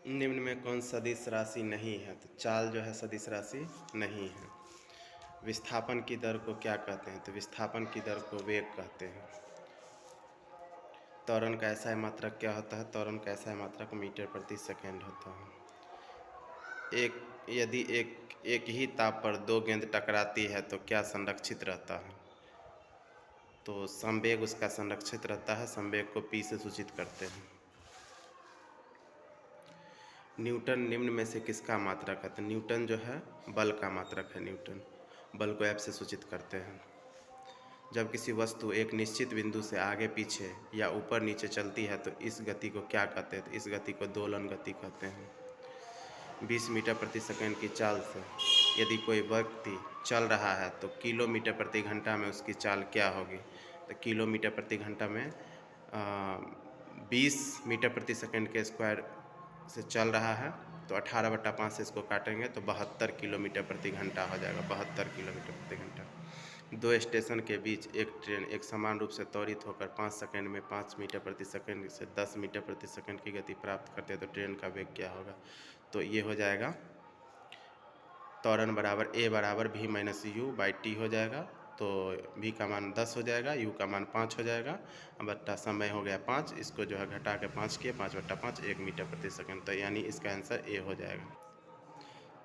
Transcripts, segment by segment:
निम्न में कौन सदिश राशि नहीं है? तो चाल जो है सदिश राशि नहीं है। विस्थापन की दर को क्या कहते हैं? तो विस्थापन की दर को वेग कहते हैं। त्वरण का एसआई मात्रक क्या होता है? त्वरण का एसआई मात्रक मीटर प्रति सेकेंड होता है। यदि एक ही ताप पर दो गेंद टकराती है तो क्या संरक्षित रहता है? तो संवेग उसका संरक्षित रहता है। संवेग को पी से सूचित करते हैं। न्यूटन निम्न में से किसका मात्रक है? तो न्यूटन जो है बल का मात्रक है। न्यूटन बल को एफ से सूचित करते हैं। जब किसी वस्तु एक निश्चित बिंदु से आगे पीछे या ऊपर नीचे चलती है तो इस गति को क्या कहते हैं? तो इस गति को दोलन गति कहते हैं। 20 मीटर प्रति सेकंड की चाल से यदि कोई व्यक्ति चल रहा है तो किलोमीटर प्रति घंटा में उसकी चाल क्या होगी? तो किलोमीटर प्रति घंटा में 20 मीटर प्रति सेकंड के स्क्वायर से चल रहा है तो 18/5 से इसको काटेंगे तो 72 किलोमीटर प्रति घंटा हो जाएगा। 72 किलोमीटर प्रति घंटा। दो स्टेशन के बीच एक ट्रेन एक समान रूप से त्वरित होकर 5 सेकंड में 5 मीटर प्रति सेकंड से 10 मीटर प्रति सेकंड की गति प्राप्त करते हैं तो ट्रेन का वेग क्या होगा? तो ये हो जाएगा त्वरण बराबर ए बराबर v minus you by T हो जाएगा। तो v का मान 10 हो जाएगा, u का मान 5 हो जाएगा, बट्टा समय हो गया 5। इसको जो है घटा के 5 किए, 5/5 1 मीटर प्रति सेकंड। तो यानी इसका आंसर ए हो जाएगा।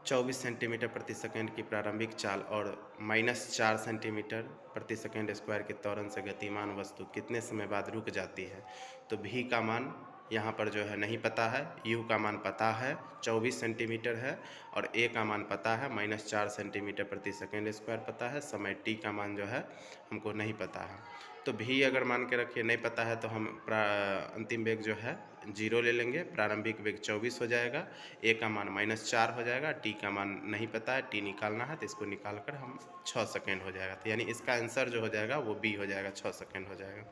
24 सेंटीमीटर प्रति सेकंड की प्रारंभिक चाल और -4 सेंटीमीटर प्रति सेकंड स्क्वायर के त्वरण से गतिमान वस्तु कितने समय बाद रुक जाती है? तो v का मान यहाँ पर जो है नहीं पता है, u का मान पता है 24 सेंटीमीटर है, और a का मान पता है -4 सेंटीमीटर प्रति सेकंड स्क्वायर पता है। समय t का मान जो है हमको नहीं पता है। तो v अगर मान के रखिए नहीं पता है तो हम अंतिम वेग जो है 0 ले लेंगे। प्रारंभिक वेग 24 हो जाएगा, a का मान -4 हो जाएगा, t का मान नहीं पता है, t निकालना है तो इसको निकाल कर हम 6 सेकेंड हो जाएगा। तो यानी इसका आंसर जो हो जाएगा वो b हो जाएगा, 6 सेकेंड हो जाएगा।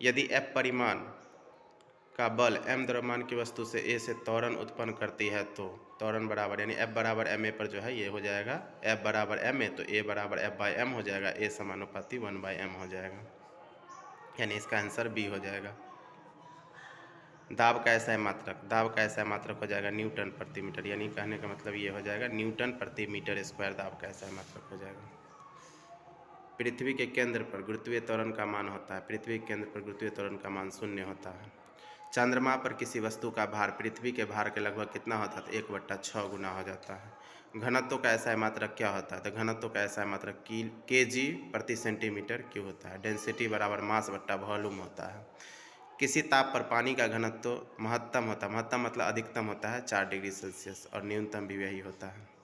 यदि f परिमाण का बल m द्रव्यमान की वस्तु से a से त्वरण उत्पन्न करती है तो त्वरण बराबर यानी F बराबर ma पर जो है ये हो जाएगा F बराबर ma, तो a बराबर F बाई m हो जाएगा, a समानुपाती 1/m हो जाएगा। यानी इसका आंसर b हो जाएगा। दाब का एसआई मात्रक, दाब का एसआई मात्रक हो जाएगा न्यूटन प्रति मीटर। यानी कहने का मतलब ये हो जाएगा न्यूटन प्रति मीटर स्क्वायर दाब का एसआई मात्रक हो जाएगा। पृथ्वी के केंद्र पर गुरुत्वीय त्वरण का मान होता है, पृथ्वी के केंद्र पर गुरुत्वीय त्वरण का मान 0 होता है। चंद्रमा पर किसी वस्तु का भार पृथ्वी के भार के लगभग कितना होता है? तो 1/6 गुना हो जाता है। घनत्व का एसआई मात्रक क्या होता है? तो घनत्व का एसआई मात्रक kg प्रति सेंटीमीटर क्यूब होता है। डेंसिटी बराबर मास बट्टा वॉल्यूम होता है। किसी ताप पर पानी का घनत्व महत्तम होता है, महत्तम मतलब अधिकतम होता है 4 डिग्री सेल्सियस, और न्यूनतम भी यही होता है।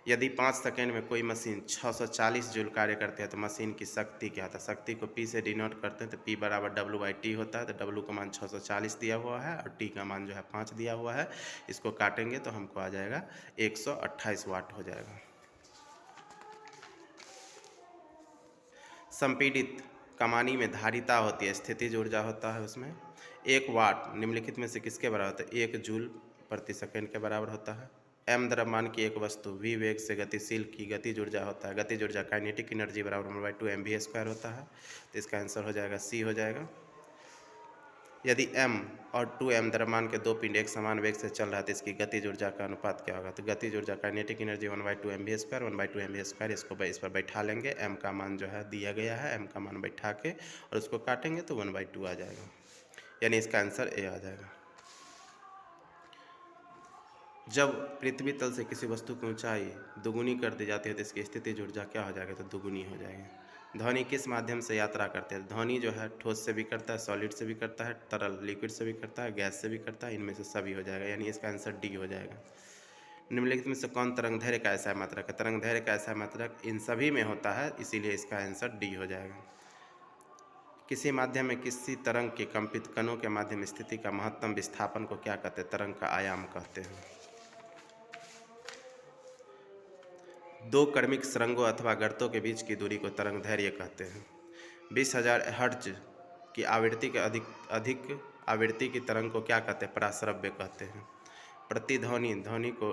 यदि 5 सेकेंड में कोई मशीन 640 जूल कार्य करती है तो मशीन की शक्ति क्या होता है? शक्ति को P से डिनोट करते हैं तो P बराबर W/T होता है। तो W का मान 640 दिया हुआ है और T का मान जो है 5 दिया हुआ है। इसको काटेंगे तो हमको आ जाएगा 128 वाट हो जाएगा। संपीड़ित कमानी में धारिता होती है, स्थितिज ऊर्जा होता है उसमें। 1 वाट निम्नलिखित में से किसके बराबर होता है? 1 जूल प्रति सेकंड के बराबर होता है। m द्रव्यमान की एक वस्तु v वेग से गतिशील की गतिज ऊर्जा होता है। गतिज ऊर्जा काइनेटिक एनर्जी बराबर 1/2 mv² होता है। तो इसका आंसर हो जाएगा c हो जाएगा। यदि m और 2m द्रव्यमान के दो पिंड एक समान वेग से चल रहा है तो इसकी गतिज ऊर्जा का अनुपात क्या होगा? तो गतिज ऊर्जा काइनेटिक एनर्जी 1/2 mv², 1/2 mv²। इसको इस पर बैठा लेंगे, m का मान जो है दिया गया है, m का मान बैठा के और उसको काटेंगे तो 1/2 आ जाएगा। यानी इसका आंसर a आ जाएगा। जब पृथ्वी तल से किसी वस्तु की ऊंचाई दुगुनी कर दी जाती है तो इसकी स्थितिज ऊर्जा क्या हो जाएगी? तो दुगुनी हो जाएगी। ध्वनि किस माध्यम से यात्रा करते हैं? ध्वनि जो है ठोस से भी करता है, सॉलिड से भी करता है, तरल लिक्विड से भी करता है, गैस से भी करता है, इनमें से सभी हो जाएगा। यानी इसका आंसर डी हो जाएगा। निम्नलिखित में से कौन तरंग दैर्घ्य का एसआई मात्रक है? तरंग दैर्घ्य का एसआई मात्रक इन सभी में होता है, इसीलिए इसका आंसर डी हो जाएगा। किसी माध्यम में किसी तरंग के कंपित कणों के माध्यम स्थिति का महत्तम विस्थापन को क्या कहते हैं? तरंग का आयाम कहते हैं। दो क्रमिक सुरंगों अथवा गर्तों के बीच की दूरी को तरंग दैर्घ्य कहते हैं। 20,000 हर्ट्ज की आवृत्ति के अधिक आवृत्ति की तरंग को क्या कहते हैं? पराश्रव्य कहते हैं। प्रतिध्वनि ध्वनि को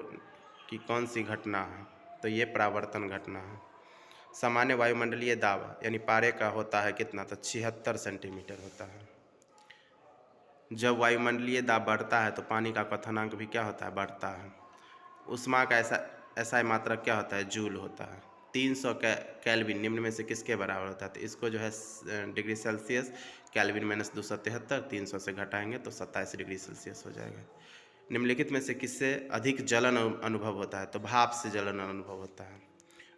की कौन सी घटना है? तो ये परावर्तन घटना है। सामान्य वायुमंडलीय दाब यानी पारे का होता है कितना? तो 76 सेंटीमीटर होता है। जब वायुमंडलीय दाब बढ़ता है तो पानी का क्वथनांक भी क्या होता है, बढ़ता है। ऊष्मा का ऐसा मात्रक क्या होता है, जूल होता है। 300 केल्विन निम्न में से किसके बराबर होता है, तो इसको जो है डिग्री सेल्सियस, केल्विन माइनस 273, 300 से घटाएंगे तो 27 डिग्री सेल्सियस हो जाएगा। निम्नलिखित में से किससे अधिक जलन अनुभव होता है, तो भाप से जलन अनुभव होता है।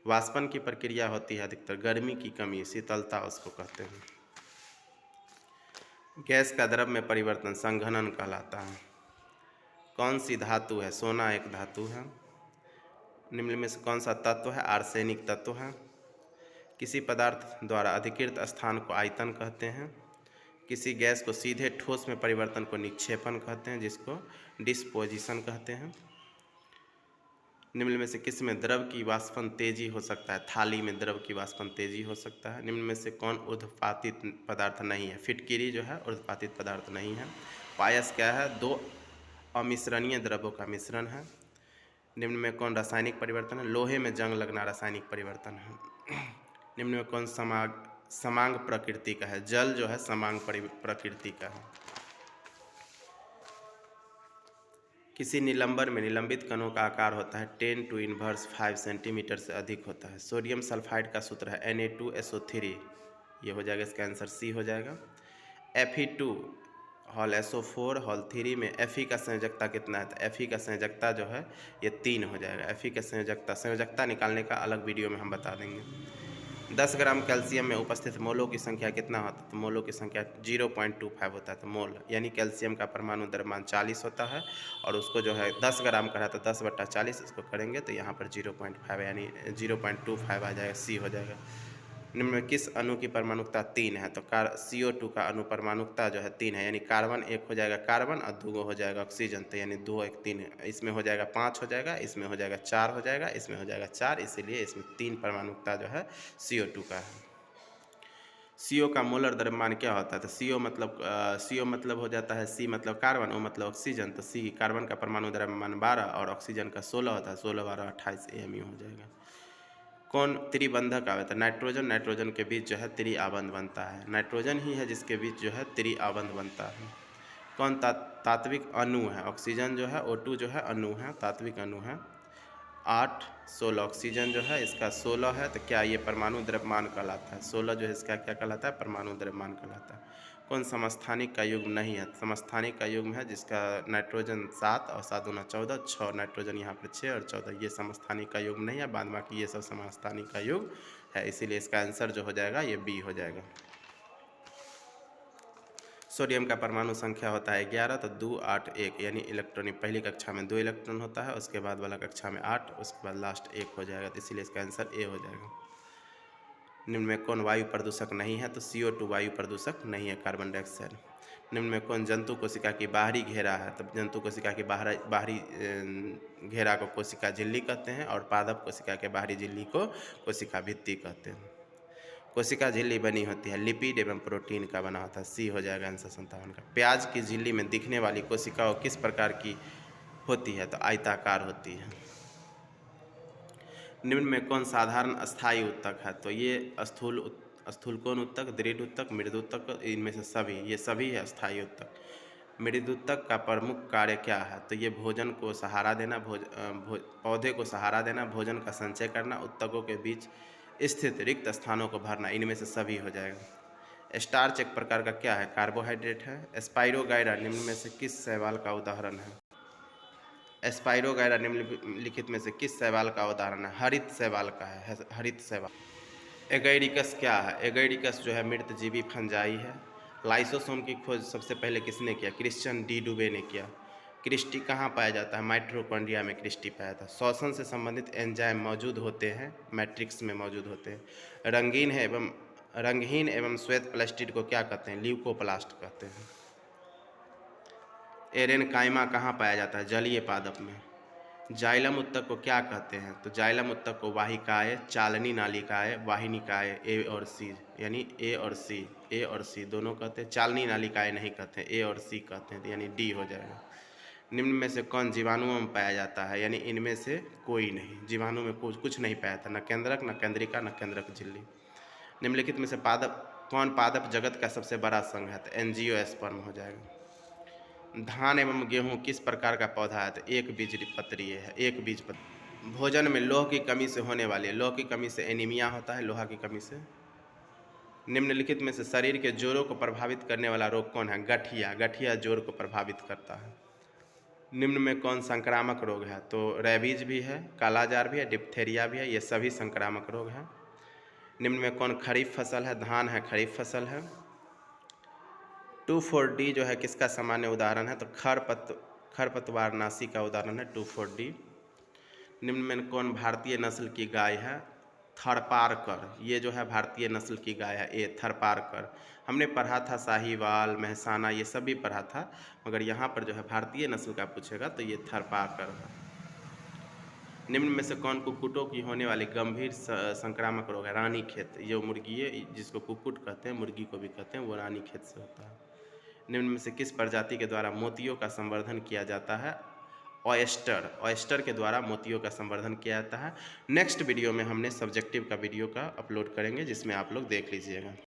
वाष्पन की प्रक्रिया होती है अधिकतर गर्मी की कमी, शीतलता उसको कहते हैं। गैस का द्रव में परिवर्तन संघनन कहलाता है। कौन सी धातु है, सोना एक धातु है। निम्न में से कौन सा तत्व है, आर्सेनिक तत्व है। किसी पदार्थ द्वारा अधिकृत स्थान को आयतन कहते हैं। किसी गैस को सीधे ठोस में परिवर्तन को निक्षेपण कहते हैं, जिसको डिस्पोजिशन कहते हैं। निम्न में से किस में द्रव की वाष्पन तेजी हो सकता है, थाली में द्रव की वाष्पन तेजी हो सकता है। निम्न में से कौन ऊर्ध्वपातित पदार्थ नहीं है, फिटकिरी जो है ऊर्ध्वपातित पदार्थ नहीं है। पायस क्या है, दो अमिश्रणीय द्रवों का मिश्रण है। निम्न में कौन रासायनिक परिवर्तन है, लोहे में जंग लगना रासायनिक परिवर्तन है। निम्न में कौन समांग प्रकृति का है, जल जो है समांग प्रकृति का है। किसी निलंबर में निलंबित कणों का आकार होता है 10 टू इनवर्स 5 सेंटीमीटर से अधिक होता है। सोडियम सल्फाइड का सूत्र है Na2SO3, ये हो जाएगा, इसका आंसर सी हो जाएगा। Fe2 हॉल SO4 हॉल 3 में Fe का संयोजकता कितना है, तो Fe का संयोजकता जो है ये 3 हो जाएगा। Fe का संयोजकता निकालने का अलग वीडियो में हम बता देंगे। 10 ग्राम कैल्शियम में उपस्थित मोलों की संख्या कितना होता है, तो मोलों की संख्या 0.25 होता है। तो मोल यानी कैल्शियम का परमाणु द्रव्यमान 40 होता है, और उसको जो है 10 ग्राम करा तो 10/40 इसको करेंगे तो यहाँ पर 0.5 यानी 0.25 आ जाएगा, सी हो जाएगा। निम्न में किस अणु की परमाणुकता 3 है, तो CO2 का अणु परमाणुकता जो है 3 है, यानी कार्बन 1 हो जाएगा कार्बन और 2 हो जाएगा ऑक्सीजन, तो यानी 2 1 3, इसमें हो जाएगा 5 हो जाएगा, इसमें हो जाएगा 4 हो जाएगा, इसमें हो जाएगा 4, इसीलिए इसमें 3 परमाणुकता जो है CO2 का है। CO का मोलर द्रव्यमान क्या होता है, तो CO मतलब हो जाता है, C मतलब कार्बन, O मतलब ऑक्सीजन, तो C कार्बन का परमाणु द्रव्यमान 12 और ऑक्सीजन का 16 होता है, 16 12 28 AMU हो जाएगा। कौन त्रिबंधक आवेत है, नाइट्रोजन के बीच जो है त्रिआबंध बनता है, नाइट्रोजन ही है जिसके बीच जो है त्रिआबंध बनता है। कौन तात्विक अणु है, ऑक्सीजन जो है O2 जो है अणु है, तात्विक अणु है। 8 16 ऑक्सीजन जो है इसका 16 है, तो क्या ये परमाणु द्रव्यमान कहलाता है, 16 जो है इसका क्या कहलाता है, परमाणु द्रव्यमान कहलाता है। कौन समस्थानिक का युग्म नहीं है, समस्थानिक का युग्म है जिसका नाइट्रोजन 7 और 7 दूना 14, 6 नाइट्रोजन यहाँ पर 6 और 14, ये समस्थानिक का युग्म नहीं है, बाद बाकी ये सब समस्थानिक का युग्म है, इसीलिए इसका आंसर जो हो जाएगा ये बी हो जाएगा। सोडियम का परमाणु संख्या होता है 11, तो 2 8 1, यानी इलेक्ट्रॉनिक पहली कक्षा में 2 इलेक्ट्रॉन होता है, उसके बाद वाला कक्षा में 8, उसके बाद लास्ट 1 हो जाएगा, तो इसीलिए इसका आंसर ए हो जाएगा। निम्न में कौन वायु प्रदूषक नहीं है, तो CO2 वायु प्रदूषक नहीं है, कार्बन डाइऑक्साइड। निम्न में कौन जंतु कोशिका की बाहरी घेरा है, तो जंतु कोशिका की बाहरी घेरा को कोशिका झिल्ली कहते हैं, और पादप कोशिका के बाहरी झिल्ली को कोशिका भित्ति कहते हैं। कोशिका झिल्ली बनी होती है लिपिड एवं प्रोटीन का बना होता है, सी हो जाएगा आंसर 57 का। प्याज की झिल्ली में दिखने वाली कोशिकाओं किस प्रकार की होती है, तो आयताकार होती है। निम्न में कौन साधारण अस्थायी उत्तक है, तो ये स्थूल कोण उत्तक, दृढ़ उत्तक, मृदु उत्तक, इनमें से सभी, ये सभी है अस्थायी उत्तक। मृदु उत्तक का प्रमुख कार्य क्या है, तो ये भोजन को सहारा देना, पौधे को सहारा देना, भोजन का संचय करना, उत्तकों के बीच स्थित रिक्त स्थानों को भरना, इनमें से सभी हो जाएगा। स्टार्च एक प्रकार का क्या है, कार्बोहाइड्रेट है। स्पाइरोगाइरा निम्न में से किस शैवाल का उदाहरण है, स्पाइरोगाइरा निम्नलिखित में से किस शैवाल का उदाहरण है, हरित शैवाल का है, हरित शैवाल। एगैरिकस क्या है, एगैरिकस जो है मृतजीवी फंजाई है। लाइसोसोम की खोज सबसे पहले किसने किया, क्रिश्चियन डी डुबे ने किया। क्रिस्टी कहाँ पाया जाता है, माइटोकॉन्ड्रिया में क्रिस्टी पाया जाता है। श्वसन से संबंधित एंजाइम मौजूद होते हैं, मैट्रिक्स में मौजूद होते हैं। रंगहीन एवं श्वेत प्लास्टिड को क्या कहते हैं, ल्यूकोप्लास्ट कहते हैं। एरेनकाइमा कहाँ पाया जाता है, जलीय पादप में। जाइलम उत्तक को क्या कहते हैं, तो जाइलम उत्तक को वाहिकाएँ, चालनी नालिकाएँ, वाहिनिकाएँ, ए और सी, यानी ए और सी दोनों कहते हैं। चालनी नालिकाएँ नहीं कहते, ए और सी कहते हैं, यानी डी हो जाएगा। निम्न में से कौन जीवाणुओं में पाया जाता है, यानी इनमें से कोई नहीं, जीवाणु में कुछ नहीं पाया जाता, न केंद्रक, न केंद्रिका, न केंद्रक झिल्ली। निम्नलिखित में से कौन पादप जगत का सबसे बड़ा संघ है, तो एंजियोस्पर्म हो जाएगा। धान एवं गेहूँ किस प्रकार का पौधा है? तो एक बीजपत्रीय है, एक बीजपत्री। भोजन में लौह की कमी से होने वाली, लौह की कमी से एनीमिया होता है, लोहा की कमी से। निम्नलिखित में से शरीर के जोड़ों को प्रभावित करने वाला रोग कौन है? गठिया, गठिया जोड़ को प्रभावित करता है। निम्न में कौन संक्रामक रोग है? तो रेबीज भी है, कालाजार भी है, डिप्थेरिया भी है, ये सभी संक्रामक रोग हैं। निम्न में कौन खरीफ फसल है? धान है, खरीफ फसल है। 2,4-D जो है किसका सामान्य उदाहरण है? तो खरपतवारनाशी का उदाहरण है 2,4-D। निम्न में कौन भारतीय नस्ल की गाय है? थरपारकर, ये जो है भारतीय नस्ल की गाय है, ये थरपारकर। हमने पढ़ा था साहीवाल, मेहसाना, ये सब भी पढ़ा था, मगर यहाँ पर जो है भारतीय नस्ल का पूछेगा तो ये थरपारकर है। निम्न में से कौन कुक्कुटों की होने वाली गंभीर संक्रामक रोग है? रानीखेत, ये मुर्गी है जिसको कुक्कुट कहते हैं, मुर्गी को भी कहते हैं, वो रानीखेत से होता है। निम्न में से किस प्रजाति के द्वारा मोतियों का संवर्धन किया जाता है? ऑयस्टर, ऑयस्टर के द्वारा मोतियों का संवर्धन किया जाता है। नेक्स्ट वीडियो में हमने सब्जेक्टिव का वीडियो का अपलोड करेंगे, जिसमें आप लोग देख लीजिएगा।